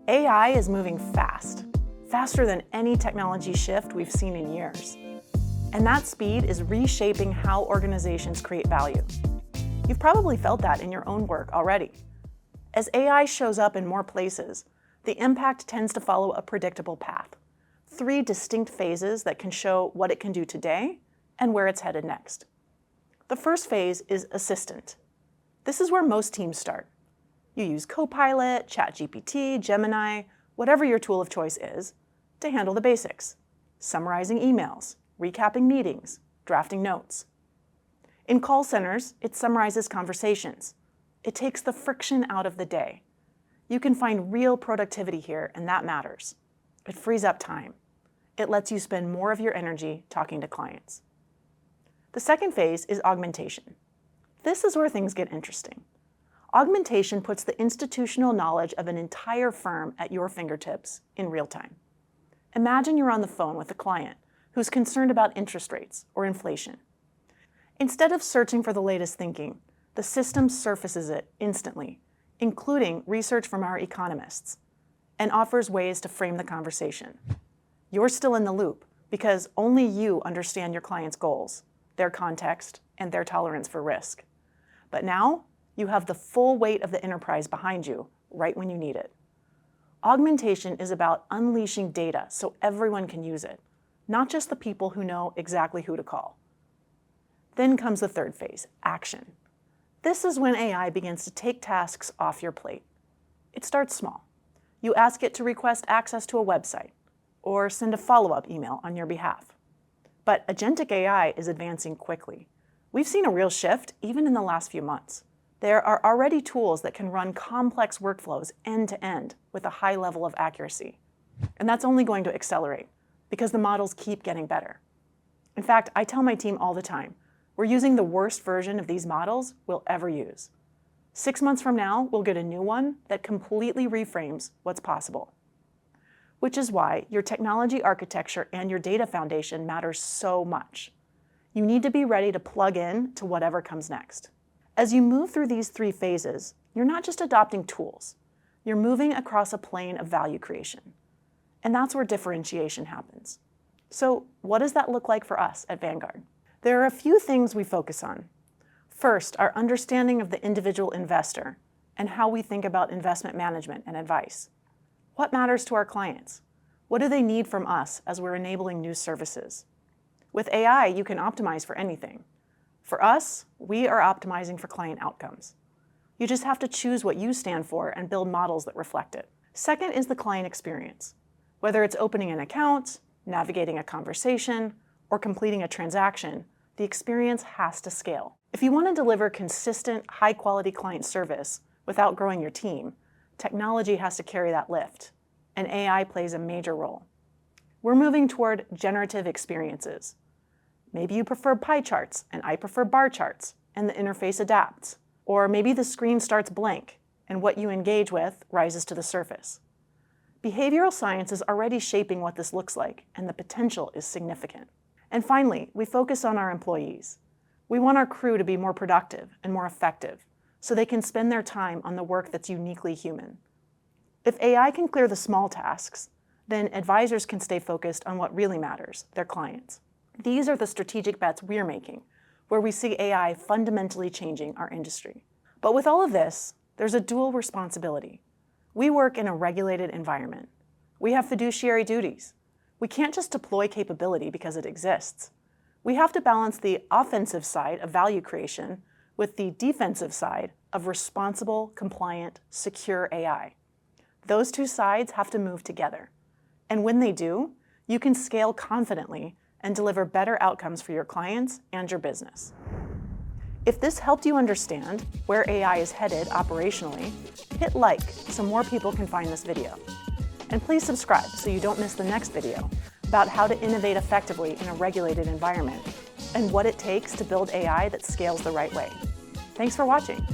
AI is moving fast, faster than any technology shift we've seen in years. And that speed is reshaping how organizations create value. You've probably felt that in your own work already. As AI shows up in more places, the impact tends to follow a predictable path. 3 distinct phases that can show what it can do today and where it's headed next. The first phase is assistant. This is where most teams start. You use Copilot, ChatGPT, Gemini, whatever your tool of choice is, to handle the basics: summarizing emails, recapping meetings, drafting notes. In call centers, it summarizes conversations. It takes the friction out of the day. You can find real productivity here, and that matters. It frees up time. It lets you spend more of your energy talking to clients. The second phase is augmentation. This is where things get interesting. Augmentation puts the institutional knowledge of an entire firm at your fingertips in real time. Imagine you're on the phone with a client who's concerned about interest rates or inflation. Instead of searching for the latest thinking, the system surfaces it instantly, including research from our economists, and offers ways to frame the conversation. You're still in the loop because only you understand your client's goals, their context, and their tolerance for risk. But now, you have the full weight of the enterprise behind you right when you need it. Augmentation is about unleashing data so everyone can use it, not just the people who know exactly who to call. Then comes the third phase, action. This is when AI begins to take tasks off your plate. It starts small. You ask it to request access to a website or send a follow-up email on your behalf. But agentic AI is advancing quickly. We've seen a real shift even in the last few months. There are already tools that can run complex workflows end-to-end with a high level of accuracy. And that's only going to accelerate because the models keep getting better. In fact, I tell my team all the time, we're using the worst version of these models we'll ever use. 6 months from now, we'll get a new one that completely reframes what's possible. Which is why your technology architecture and your data foundation matters so much. You need to be ready to plug in to whatever comes next. As you move through these 3 phases, you're not just adopting tools, you're moving across a plane of value creation. And that's where differentiation happens. So what does that look like for us at Vanguard? There are a few things we focus on. First, our understanding of the individual investor and how we think about investment management and advice. What matters to our clients? What do they need from us as we're enabling new services? With AI, you can optimize for anything. For us, we are optimizing for client outcomes. You just have to choose what you stand for and build models that reflect it. Second is the client experience. Whether it's opening an account, navigating a conversation, or completing a transaction, the experience has to scale. If you want to deliver consistent, high-quality client service without growing your team, technology has to carry that lift, and AI plays a major role. We're moving toward generative experiences. Maybe you prefer pie charts and I prefer bar charts, and the interface adapts. Or maybe the screen starts blank and what you engage with rises to the surface. Behavioral science is already shaping what this looks like, and the potential is significant. And finally, we focus on our employees. We want our crew to be more productive and more effective so they can spend their time on the work that's uniquely human. If AI can clear the small tasks, then advisors can stay focused on what really matters, their clients. These are the strategic bets we're making, where we see AI fundamentally changing our industry. But with all of this, there's a dual responsibility. We work in a regulated environment. We have fiduciary duties. We can't just deploy capability because it exists. We have to balance the offensive side of value creation with the defensive side of responsible, compliant, secure AI. Those 2 sides have to move together. And when they do, you can scale confidently and deliver better outcomes for your clients and your business. If this helped you understand where AI is headed operationally, hit like so more people can find this video. And please subscribe so you don't miss the next video about how to innovate effectively in a regulated environment and what it takes to build AI that scales the right way. Thanks for watching.